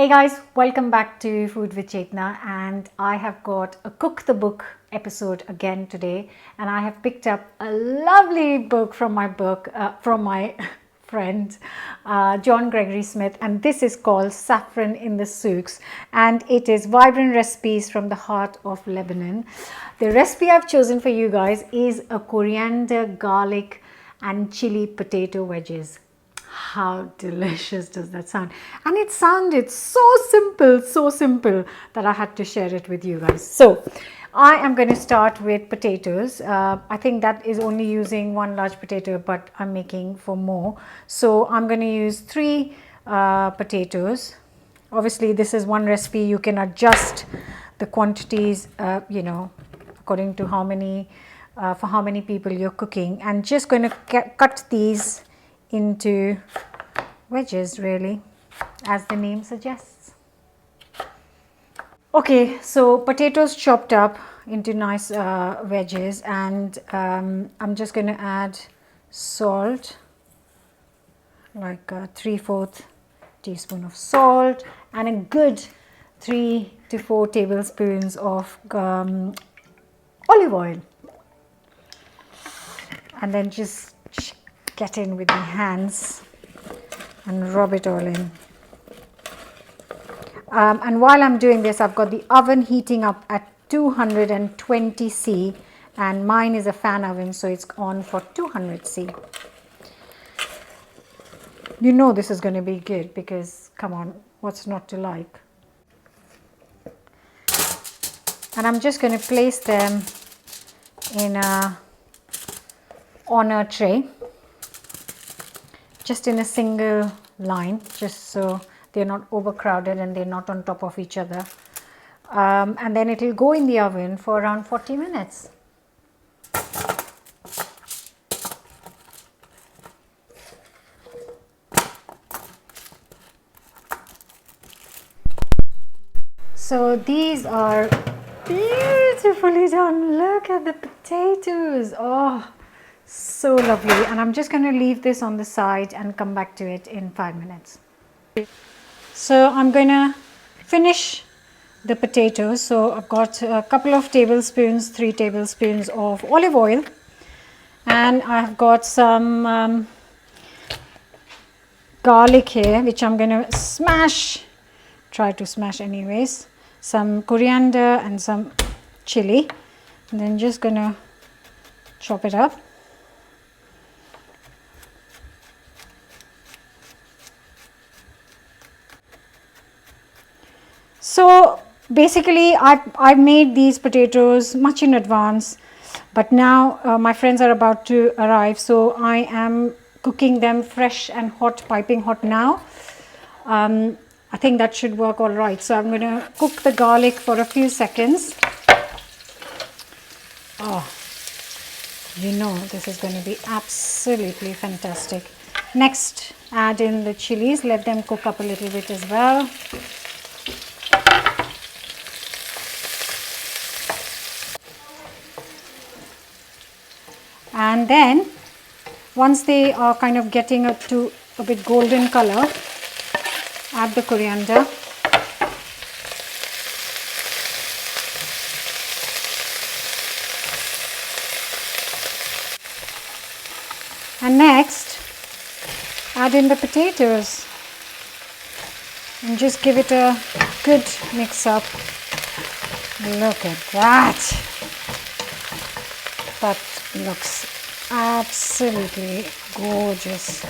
Hey guys, welcome back to Food with Chetna, and I have got a cook the book episode again today, and I have picked up a lovely book from my friend John Gregory Smith, and this is called Saffron in the Souks, and it is vibrant recipes from the heart of Lebanon. The recipe I've chosen for you guys is a coriander, garlic and chili potato wedges. How delicious does that sound? And it sounded so simple that I had to share it with you guys. So I am going to start with potatoes. I think that is only using one large potato, but I'm making for more. So I'm going to use three potatoes. Obviously this is one recipe. You can adjust the quantities, according to how many for how many people you're cooking. And just going to cut these into wedges, really, as the name suggests. Okay, so potatoes chopped up into nice wedges, and I'm just going to add salt, like a 3/4 teaspoon of salt, and a good 3 to 4 tablespoons of olive oil, and then just get in with my hands and rub it all in. And while I'm doing this, I've got the oven heating up at 220 C, and mine is a fan oven, so it's on for 200 C. You know this is going to be good, because come on, what's not to like? And I'm just going to place them in on a tray, just in a single line, just so they're not overcrowded and they're not on top of each other. And then it will go in the oven for around 40 minutes. So these are beautifully done. Look at the potatoes. Oh, so lovely. And I'm just going to leave this on the side and come back to it in 5 minutes. So I'm going to finish the potatoes. So I've got a couple of tablespoons, 3 tablespoons of olive oil, and I've got some garlic here, which I'm going to try to smash anyways, some coriander and some chili, and then just going to chop it up. So basically I've made these potatoes much in advance, but now my friends are about to arrive, so I am cooking them fresh and hot, piping hot now. I think that should work all right. So I'm going to cook the garlic for a few seconds. Oh, you know this is going to be absolutely fantastic. Next, add in the chilies, let them cook up a little bit as well. And then once they are kind of getting up to a bit golden color, add the coriander. And next, add in the potatoes and just give it a good mix up. Look at that. That looks absolutely gorgeous.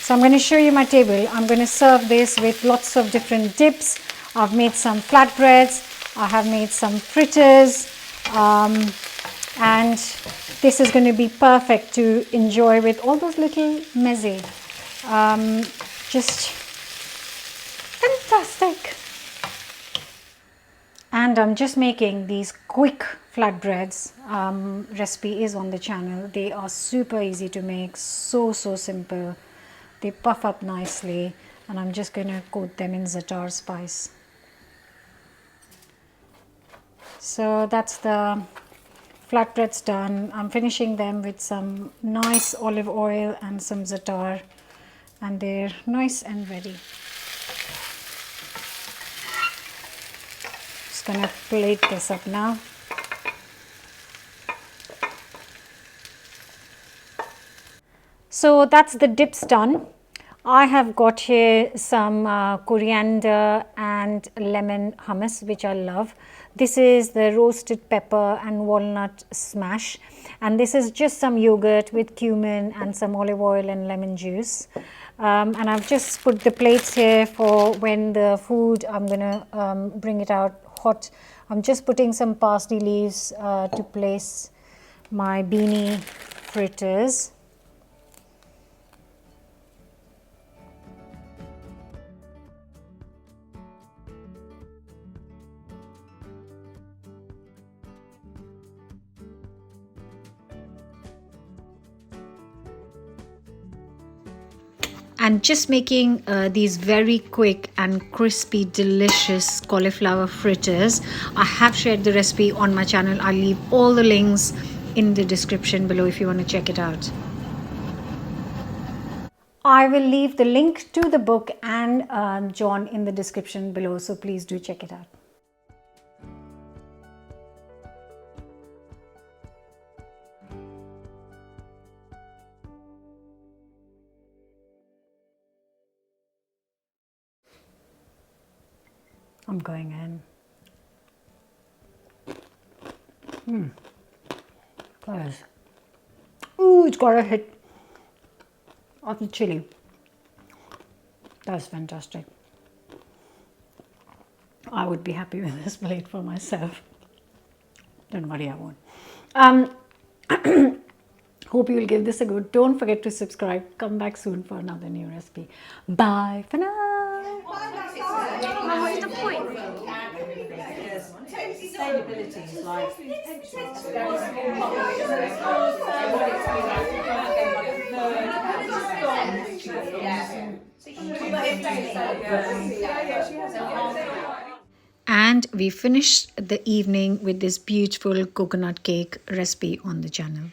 So I'm going to show you my table. I'm going to serve this with lots of different dips. I've made some flatbreads, I have made some fritters, and this is going to be perfect to enjoy with all those little meze. Just fantastic. And I'm just making these quick flatbreads. Recipe is on the channel. They are super easy to make, so simple. They puff up nicely, and I'm just going to coat them in za'atar spice. So that's the flatbreads done. I'm finishing them with some nice olive oil and some za'atar, and they're nice and ready. Just gonna plate this up now. So that's the dips done. I have got here some coriander and lemon hummus, which I love. This is the roasted pepper and walnut smash, and this is just some yogurt with cumin and some olive oil and lemon juice. And I've just put the plates here for when the food, I'm gonna bring it out hot. I'm just putting some parsley leaves to place my beanie fritters. And just making these very quick and crispy, delicious cauliflower fritters. I have shared the recipe on my channel. I'll leave all the links in the description below if you want to check it out. I will leave the link to the book and John in the description below, so please do check it out. I'm going in. Guys. Ooh, it's got a hit of the chili. That's fantastic. I would be happy with this plate for myself. Don't worry, I won't. Hope you will give this a go. Don't forget to subscribe. Come back soon for another new recipe. Bye for now. What's the point? Sustainability is like And we finished the evening with this beautiful coconut cake recipe on the channel.